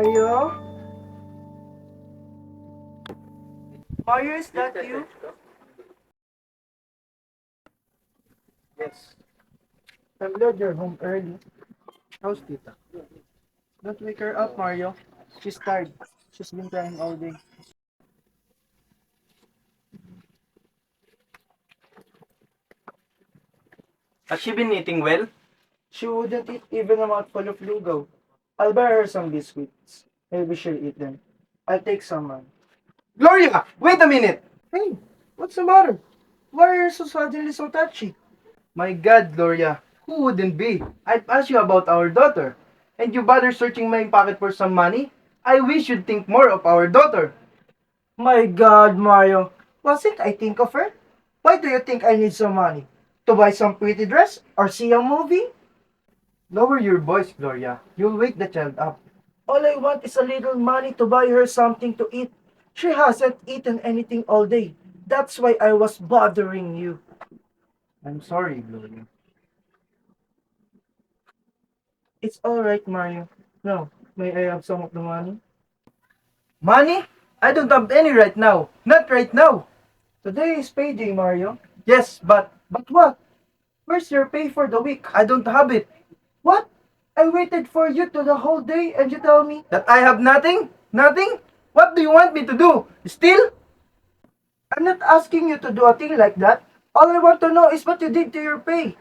Mario? Mario, is that you? Yes. I'm glad you're home early. How's Tita? Don't wake her up, Mario. She's tired. She's been crying all day. Has she been eating well? She wouldn't eat even a mouthful of lugaw. I'll buy her some biscuits. Maybe she'll eat them. I'll take some, man. Gloria! Wait a minute! Hey, what's the matter? Why are you so suddenly so touchy? My God, Gloria. Who wouldn't be? I'd asked you about our daughter. And you bother searching my pocket for some money? I wish you'd think more of our daughter. My God, Mario. Wasn't I think of her? Why do you think I need some money? To buy some pretty dress or see a movie? Lower your voice, Gloria. You'll wake the child up. All I want is a little money to buy her something to eat. She hasn't eaten anything all day. That's why I was bothering you. I'm sorry, Gloria. It's alright, Mario. Now, may I have some of the money? Money? I don't have any right now. Not right now. Today is payday, Mario. Yes, but But what? Where's your pay for the week? I don't have it. What? I waited for you to the whole day and you tell me That I have nothing? Nothing? What do you want me to do? Steal? I'm not asking you to do a thing like that. All I want to know is what you did to your pay.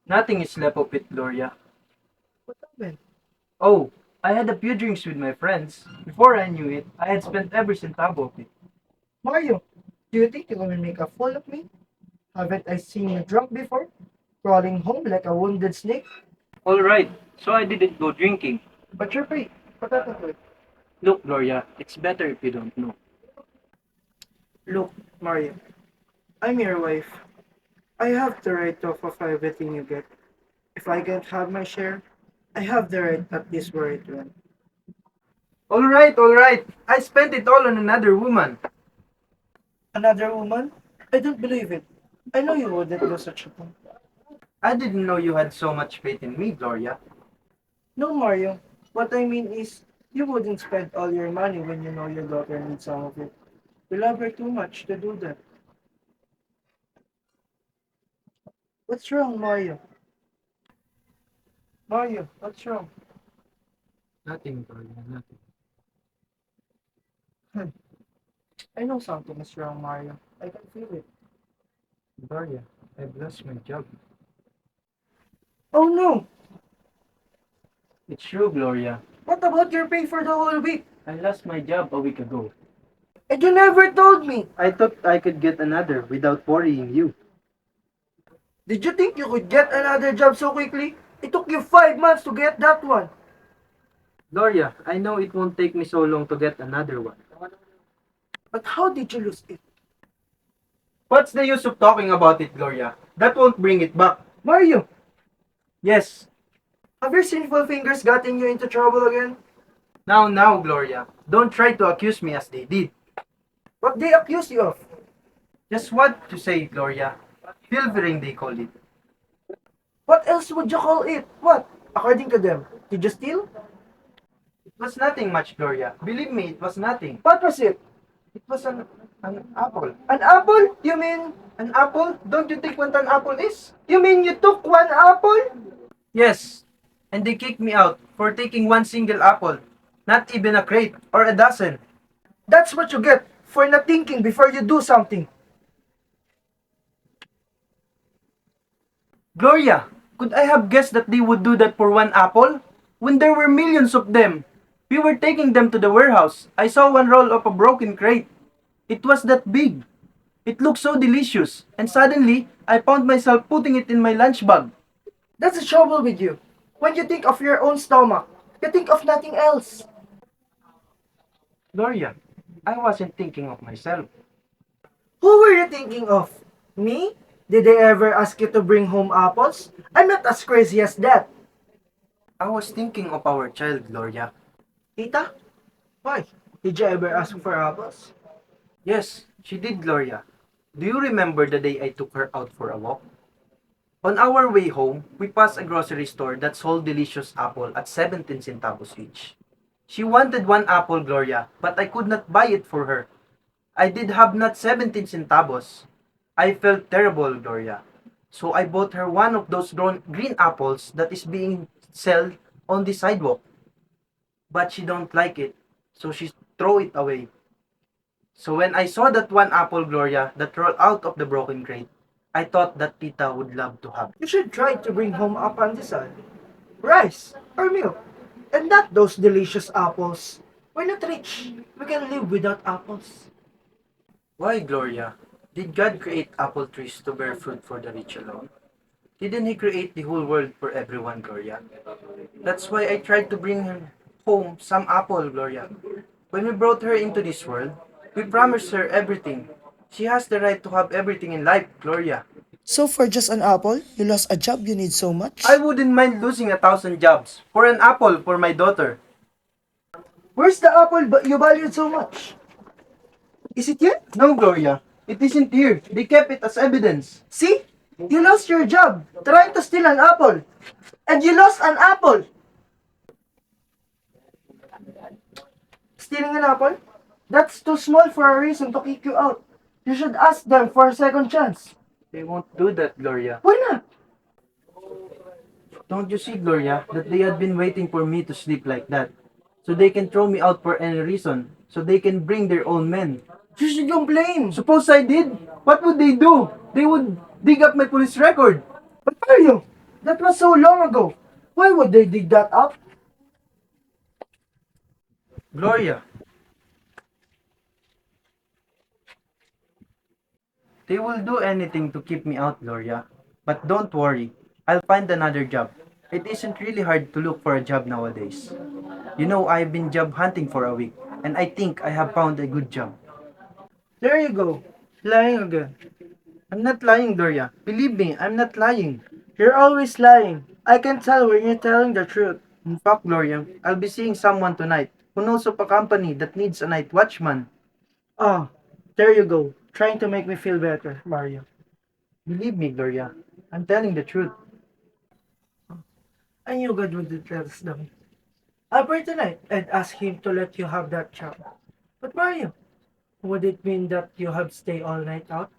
Nothing is left of it, Gloria. What happened? Oh, I had a few drinks with my friends. Before I knew it, I had spent every centavo of it. Mario, do you think you're gonna make a fool of me? Haven't I seen you drunk before? Crawling home like a wounded snake? Alright, so I didn't go drinking. But your pay, what happened to it? Look, Gloria, it's better if you don't know. Look, Mario, I'm your wife. I have the right off of everything you get. If I can't have my share, I have the right at least where it went. Alright. I spent it all on another woman. Another woman? I don't believe it. I know you wouldn't do such a thing. I didn't know you had so much faith in me, Gloria. No, Mario. What I mean is, you wouldn't spend all your money when you know your daughter needs some of it. You love her too much to do that. What's wrong, Mario? Mario, what's wrong? Nothing, Gloria, nothing. Hmm. I know something is wrong, Mario. I can feel it. Gloria, I've lost my job. Oh no! It's true, Gloria. What about your pay for the whole week? I lost my job a week ago. And you never told me! I thought I could get another without worrying you. Did you think you could get another job so quickly? It took you 5 months to get that one. Gloria, I know it won't take me so long to get another one. But how did you lose it? What's the use of talking about it, Gloria? That won't bring it back. Mario, Yes, have your sinful fingers gotten you into trouble again? now, Gloria. Don't try to accuse me as they did. What they accuse you of? Just what to say, Gloria. Pilfering, they call it. What else would you call it? What? According to them, did you steal? It was nothing much, Gloria. Believe me, it was nothing. What was it? It was an apple. An apple? You mean? An apple? Don't you think what an apple is? You mean you took one apple? Yes. And they kicked me out for taking one single apple. Not even a crate or a dozen. That's what you get for not thinking before you do something. Gloria, could I have guessed that they would do that for one apple? When there were millions of them. We were taking them to the warehouse. I saw one roll of a broken crate. It was that big. It looked so delicious. And suddenly, I found myself putting it in my lunch bag. That's the trouble with you. When you think of your own stomach, you think of nothing else. Gloria, I wasn't thinking of myself. Who were you thinking of? Me? Did they ever ask you to bring home apples? I'm not as crazy as that. I was thinking of our child, Gloria. Tita? Why? Did you ever ask for apples? Yes, she did, Gloria. Do you remember the day I took her out for a walk? On our way home, we passed a grocery store that sold delicious apple at 17 centavos each. She wanted one apple, Gloria, but I could not buy it for her. I did have not 17 centavos. I felt terrible, Gloria. So I bought her one of those green apples that is being sold on the sidewalk. But she don't like it, so she throw it away. So when I saw that one apple, Gloria, that rolled out of the broken crate, I thought that Tita would love to have. You should try to bring home a pandesal, rice, or milk, and not those delicious apples. We're not rich. We can live without apples. Why, Gloria? Did God create apple trees to bear fruit for the rich alone? Didn't He create the whole world for everyone, Gloria? That's why I tried to bring her home some apple, Gloria. When we brought her into this world, we promised her everything. She has the right to have everything in life, Gloria. So for just an apple, you lost a job you need so much? I wouldn't mind losing 1,000 jobs for an apple for my daughter. Where's the apple you valued so much? Is it here? No, Gloria. It isn't here. They kept it as evidence. See? You lost your job trying to steal an apple. And you lost an apple. Stealing an apple? That's too small for a reason to kick you out. You should ask them for a second chance. They won't do that, Gloria. Why not? Don't you see, Gloria, that they had been waiting for me to sleep like that? So they can throw me out for any reason. So they can bring their own men. You should complain. Suppose I did? What would they do? They would dig up my police record. But Mario, that was so long ago. Why would they dig that up? Gloria. They will do anything to keep me out, Gloria. But don't worry. I'll find another job. It isn't really hard to look for a job nowadays. You know, I've been job hunting for a week, and I think I have found a good job. There you go. Lying again. I'm not lying, Gloria. Believe me, I'm not lying. You're always lying. I can tell when you're telling the truth. In fact, Gloria, I'll be seeing someone tonight who knows of a company that needs a night watchman. Ah, there you go. Trying to make me feel better, Mario. Believe me, Gloria, I'm telling the truth. I knew God would let us down. I'll pray tonight and ask Him to let you have that job. But Mario, would it mean that you have to stay all night out?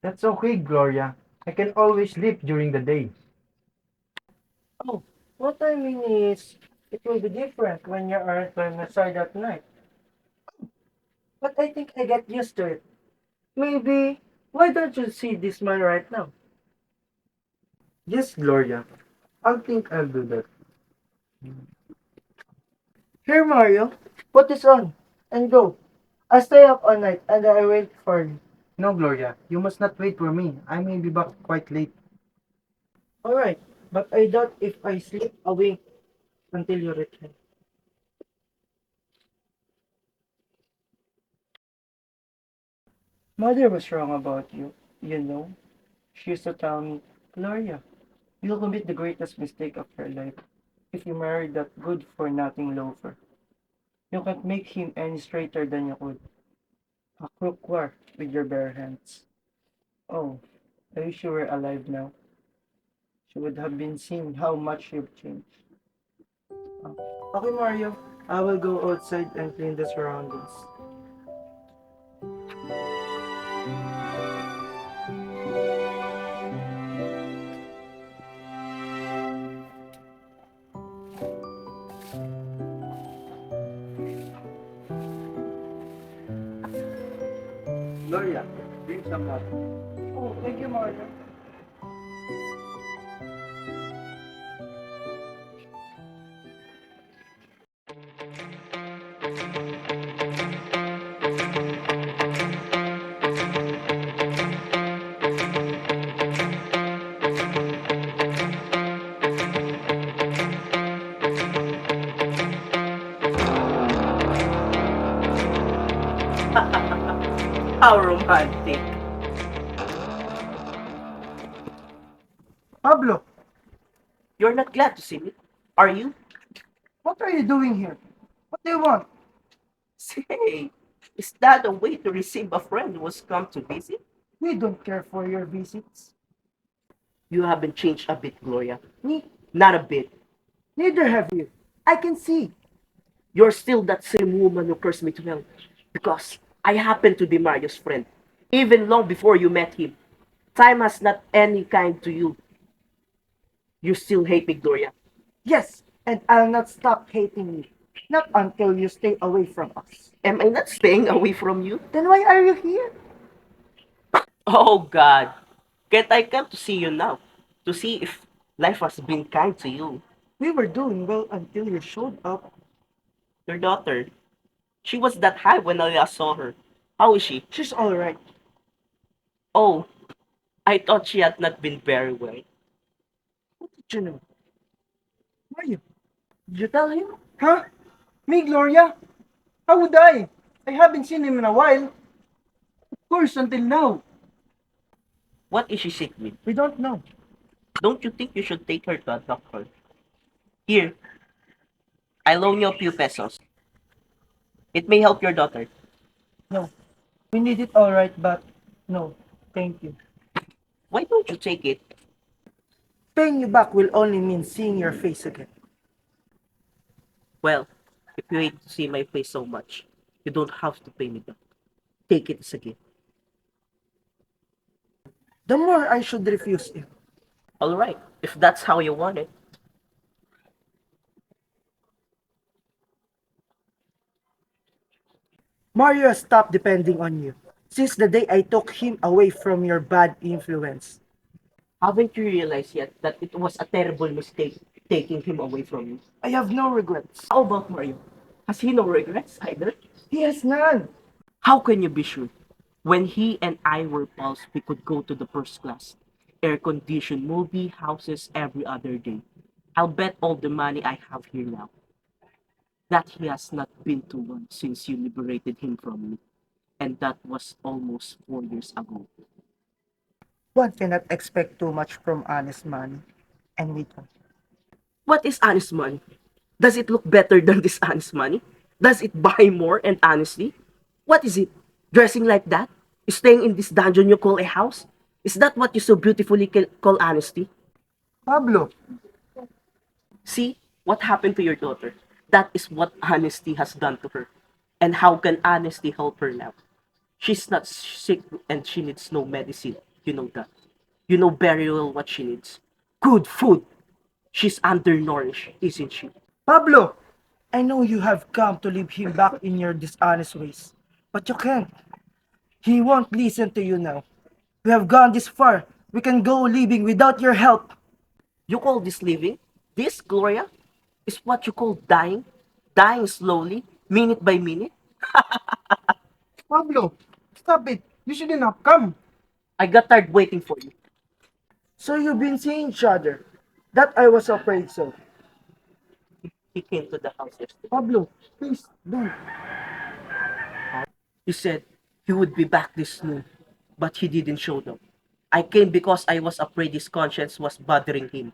That's okay, Gloria. I can always sleep during the day. Oh, what I mean is, it will be different when you aren't by my side at night. But I think I get used to it. Maybe, why don't you see this man right now? Yes, Gloria. I'll do that. Here, Mario, put this on and go. I stay up all night and I wait for you. No, Gloria, you must not wait for me. I may be back quite late. Alright, but I doubt if I sleep away until you return. Mother was wrong about you, you know. She used to tell me, Gloria, you'll commit the greatest mistake of your life if you marry that good-for-nothing loafer. You can't make him any straighter than you could. A crook war with your bare hands. Oh, I wish you were alive now. She would have been seeing how much you've changed. Okay, Mario. I will go outside and clean the surroundings. Gloria, drink some water. Oh, thank you, Mario. How romantic. Pablo, You're not glad to see me, are you? what are you doing here? What do you want? Say, is that a way to receive a friend who has come to visit? We don't care for your visits. You haven't changed a bit, Gloria. Not a bit. Neither have you. I can see. You're still that same woman who cursed me to hell. Because I happen to be Mario's friend. Even long before you met him. Time has not any kind to you. You still hate me, Gloria. Yes, and I'll not stop hating you. Not until you stay away from us. Am I not staying away from you? Then why are you here? Oh, God. Can't I come to see you now? To see if life has been kind to you. We were doing well until you showed up. Your daughter. She was that high when I last saw her. How is she? She's alright. Oh, I thought she had not been very well. What did you know? Mario, did you tell him? Huh? Me, Gloria? How would I? I haven't seen him in a while. Of course, until now. What is she sick with? We don't know. Don't you think you should take her to a doctor? Here, I loan you a few pesos. It may help your daughter. No. We need it alright, but no. Thank you. Why don't you take it? Paying you back will only mean seeing your face again. Well, if you hate to see my face so much, you don't have to pay me back. Take it as a gift. The more I should refuse you. Alright, if that's how you want it. Mario has stopped depending on you. Since the day I took him away from your bad influence. Haven't you realized yet that it was a terrible mistake taking him away from you? I have no regrets. How about Mario? Has he no regrets either? He has none. How can you be sure? When he and I were pals, we could go to the first class, air-conditioned movie houses every other day. I'll bet all the money I have here now that he has not been to one since you liberated him from me. And that was almost 4 years ago. One cannot expect too much from honest money. And we don't. What is honest money? Does it look better than dishonest money? Does it buy more and honestly? What is it? Dressing like that? Staying in this dungeon you call a house? Is that what you so beautifully call honesty? Pablo, See what happened to your daughter. That is what honesty has done to her. And how can honesty help her now? She's not sick and she needs no medicine. You know that. You know very well what she needs. Good food. She's undernourished, isn't she? Pablo, I know you have come to leave him back in your dishonest ways. But you can't. He won't listen to you now. We have gone this far. We can go living without your help. You call this living? This, Gloria, is what you call dying? Dying slowly, minute by minute? Pablo, stop it. You shouldn't have come. I got tired waiting for you. So you've been seeing each other. That I was afraid so. He came to the house yesterday. Pablo, please don't. He said he would be back this noon, but he didn't show up. I came because I was afraid his conscience was bothering him.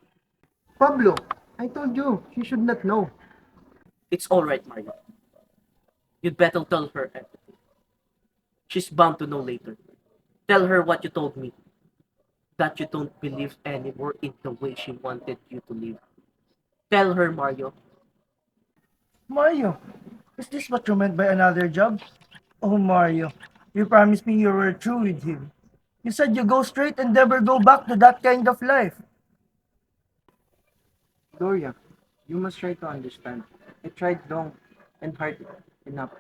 Pablo, I told you, you should not know. It's all right, Mario. You'd better tell her everything. She's bound to know later. Tell her what you told me. That you don't believe anymore in the way she wanted you to live. Tell her, Mario. Mario, is this what you meant by another job? Oh, Mario, you promised me you were true with him. You said you go straight and never go back to that kind of life. Gloria, you must try to understand. I tried long and hard enough,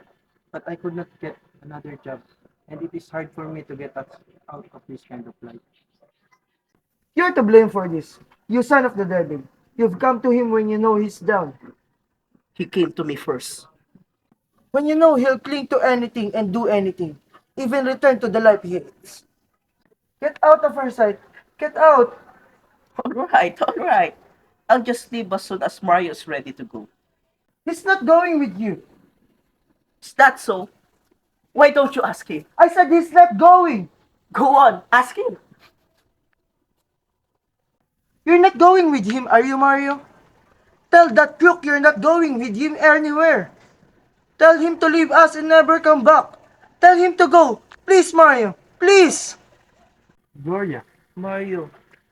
but I could not get another job, and it is hard for me to get us out of this kind of life. You're to blame for this. You son of the devil. You've come to him when you know he's down. He came to me first. When you know he'll cling to anything and do anything. Even return to the life he hates. Get out of our sight. Get out. All right. I'll just leave as soon as Mario's ready to go. He's not going with you. Is that so? Why don't you ask him? I said he's not going. Go on, ask him. You're not going with him, are you, Mario? Tell that crook you're not going with him anywhere. Tell him to leave us and never come back. Tell him to go. Please, Mario. Please. Gloria, Mario,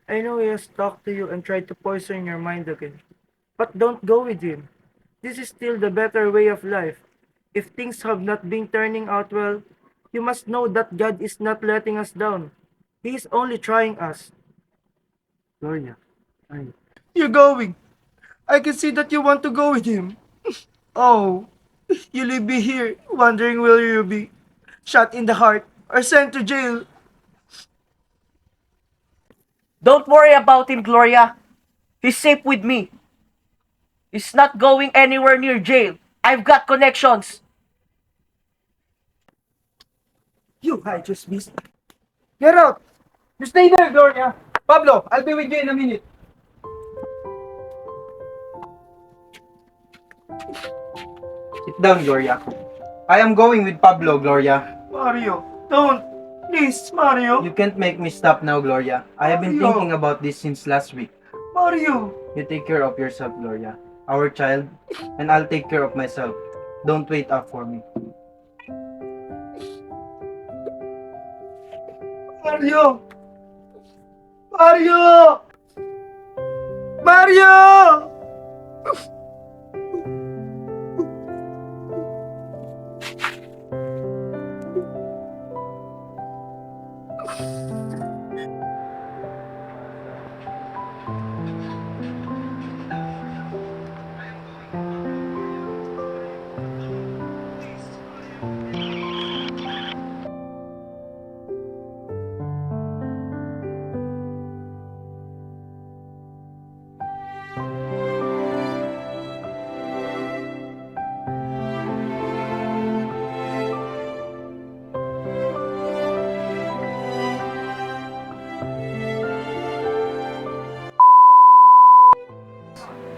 I know he has talked to you and tried to poison your mind again. But don't go with him. This is still the better way of life. If things have not been turning out well, you must know that God is not letting us down. He is only trying us. Gloria, you're going. I can see that you want to go with him. Oh, you'll be here wondering will you be shot in the heart or sent to jail. Don't worry about him, Gloria. He's safe with me. He's not going anywhere near jail. I've got connections. You just missed. Get out! You stay there, Gloria. Pablo, I'll be with you in a minute. Sit down, Gloria. I am going with Pablo, Gloria. Mario, don't. Please, Mario. You can't make me stop now, Gloria. I have been Mario. thinking about this since last week. Mario. You take care of yourself, Gloria. Our child, and I'll take care of myself. Don't wait up for me. Mario. Mario. Mario.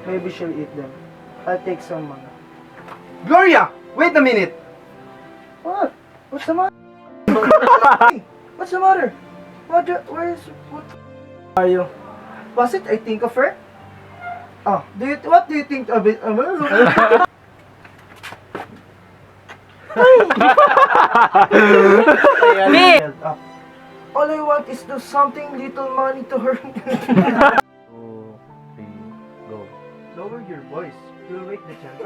Maybe she'll eat them. I'll take some mana. Gloria! Wait a minute! What? What's the matter? What's the matter? Where is what? Mario, was it I think of her? Oh, what do you think of it? Me! All I want is to something little money to her. 2, 3, go. Lower your voice. You'll wake the child.